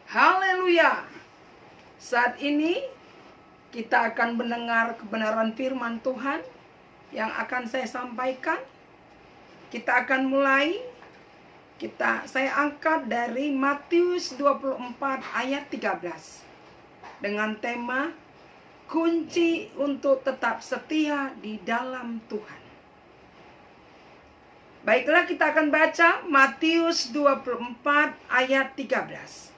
Haleluya. Saat ini kita akan mendengar kebenaran firman Tuhan yang akan saya sampaikan. Kita akan mulai. Saya angkat dari Matius 24 ayat 13 dengan tema kunci untuk tetap setia di dalam Tuhan. Baiklah, kita akan baca Matius 24 ayat 13.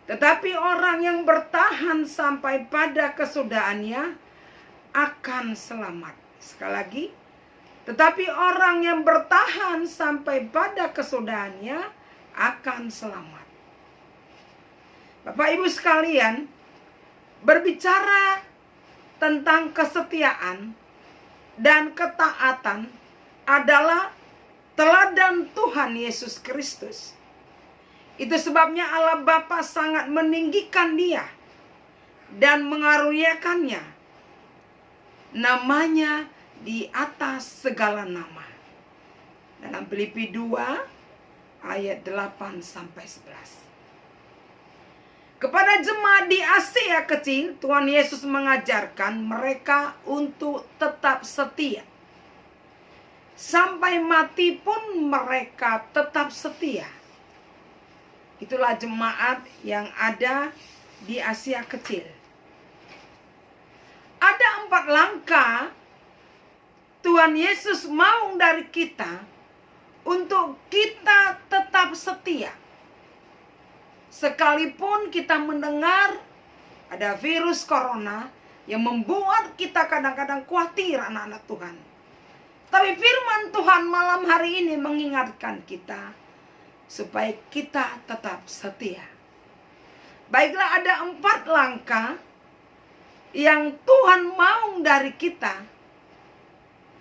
Tetapi orang yang bertahan sampai pada kesudahannya akan selamat. Sekali lagi, tetapi orang yang bertahan sampai pada kesudahannya akan selamat. Bapak Ibu sekalian, berbicara tentang kesetiaan dan ketaatan adalah teladan Tuhan Yesus Kristus. Itu sebabnya Allah Bapa sangat meninggikan dia dan mengaruniakannya namanya di atas segala nama. Dalam Filipi 2 ayat 8-11. Kepada jemaat di Asia kecil, Tuhan Yesus mengajarkan mereka untuk tetap setia. Sampai mati pun mereka tetap setia. Itulah jemaat yang ada di Asia kecil. Ada 4 langkah Tuhan Yesus mau dari kita untuk kita tetap setia. Sekalipun kita mendengar ada virus corona yang membuat kita kadang-kadang khawatir anak-anak Tuhan. Tapi firman Tuhan malam hari ini mengingatkan kita supaya kita tetap setia. Baiklah, ada 4 langkah yang Tuhan mau dari kita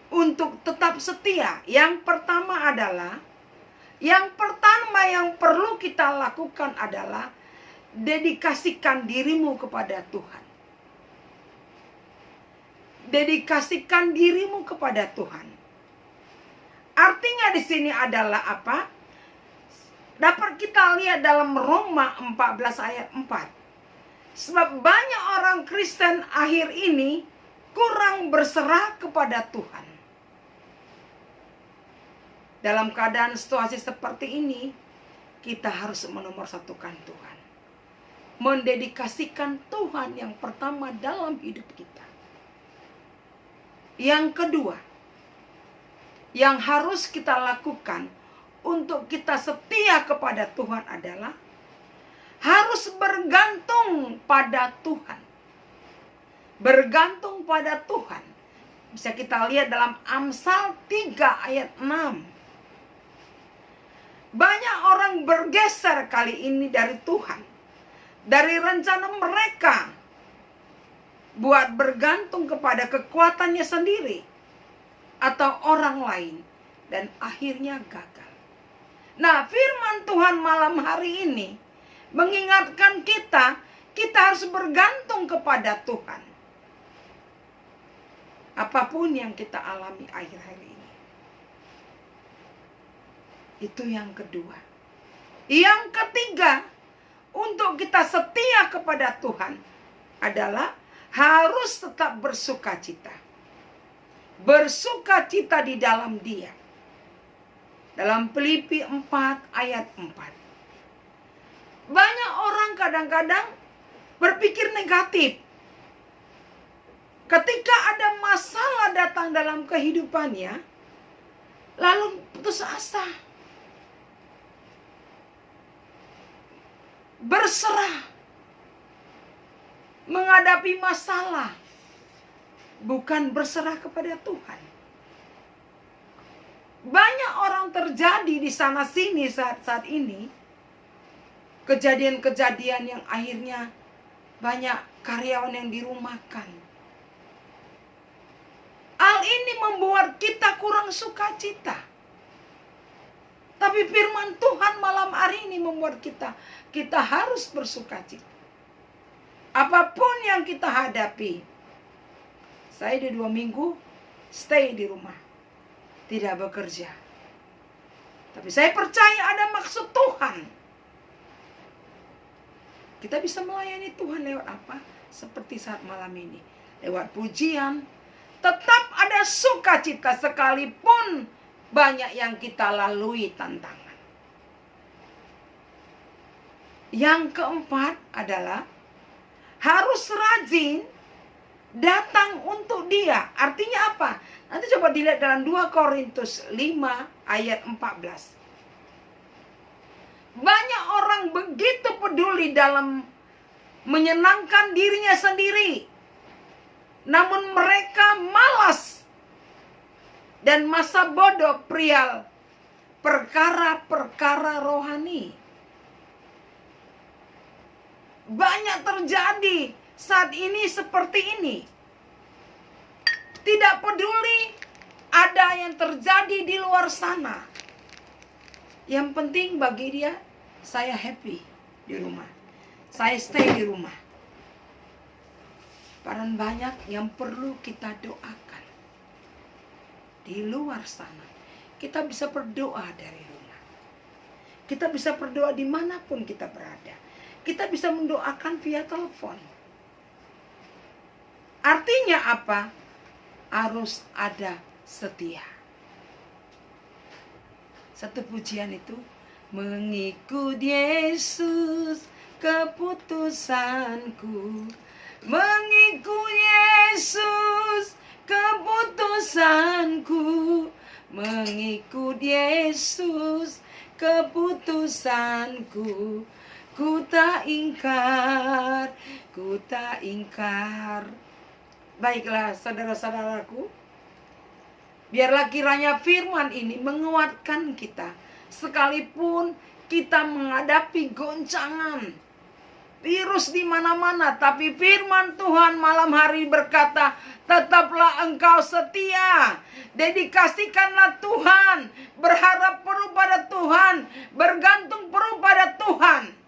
untuk tetap setia. Yang pertama yang perlu kita lakukan adalah dedikasikan dirimu kepada Tuhan. Dedikasikan dirimu kepada Tuhan. Artinya di sini adalah apa? Dapat kita lihat dalam Roma 14 ayat 4. Sebab banyak orang Kristen akhir ini kurang berserah kepada Tuhan. Dalam keadaan situasi seperti ini, kita harus menomorsatukan Tuhan. Mendedikasikan Tuhan yang pertama dalam hidup kita. Yang kedua, yang harus kita lakukan untuk kita setia kepada Tuhan adalah harus bergantung pada Tuhan. Bergantung pada Tuhan. Bisa kita lihat dalam Amsal 3 ayat 6. Banyak orang bergeser kali ini dari Tuhan. Dari rencana mereka buat bergantung kepada kekuatannya sendiri atau orang lain, dan akhirnya gagal. Nah, firman Tuhan malam hari ini mengingatkan kita harus bergantung kepada Tuhan. Apapun yang kita alami akhir-akhir ini. Itu yang kedua. Yang ketiga, untuk kita setia kepada Tuhan adalah harus tetap bersukacita. Bersukacita di dalam Dia. Dalam Filipi 4 ayat 4. Banyak orang kadang-kadang berpikir negatif. Ketika ada masalah datang dalam kehidupannya, lalu putus asa. Berserah. Menghadapi masalah. Bukan berserah kepada Tuhan. Banyak orang terjadi di sana sini saat ini. Kejadian-kejadian yang akhirnya banyak karyawan yang dirumahkan. Hal ini membuat kita kurang sukacita. Tapi firman Tuhan malam hari ini membuat kita harus bersukacita. Apapun yang kita hadapi. Saya di 2 minggu stay di rumah. Tidak bekerja. Tapi saya percaya ada maksud Tuhan. Kita bisa melayani Tuhan lewat apa? Seperti saat malam ini. Lewat pujian. Tetap ada sukacita sekalipun banyak yang kita lalui tantangan. Yang keempat adalah harus rajin datang untuk Dia. Artinya apa? Nanti coba dilihat dalam 2 Korintus 5 ayat 14. Banyak orang begitu peduli dalam menyenangkan dirinya sendiri, namun mereka malas dan masa bodoh perihal perkara-perkara rohani. Banyak terjadi saat ini seperti ini. Tidak peduli ada yang terjadi di luar sana. Yang penting bagi dia, saya happy di rumah. Saya stay di rumah. Padahal banyak yang perlu kita doakan. Di luar sana. Kita bisa berdoa dari rumah. Kita bisa berdoa dimanapun kita berada. Kita bisa mendoakan via telepon. Artinya apa? Harus ada setia. Satu pujian itu, mengikut Yesus keputusanku, mengikut Yesus keputusanku, mengikut Yesus keputusanku. Ku tak ingkar, ku tak ingkar. Baiklah saudara-saudaraku, biarlah kiranya firman ini menguatkan kita. Sekalipun kita menghadapi goncangan, virus di mana-mana, tapi firman Tuhan malam hari berkata, tetaplah engkau setia. Dedikasikanlah Tuhan, berharap penuh pada Tuhan, bergantung penuh pada Tuhan.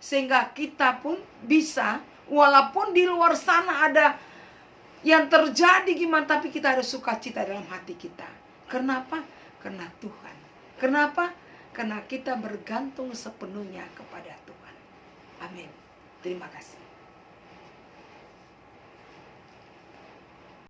Sehingga kita pun bisa, walaupun di luar sana ada yang terjadi gimana, tapi kita harus sukacita dalam hati kita. Kenapa? Karena Tuhan. Kenapa? Karena kita bergantung sepenuhnya kepada Tuhan. Amin. Terima kasih.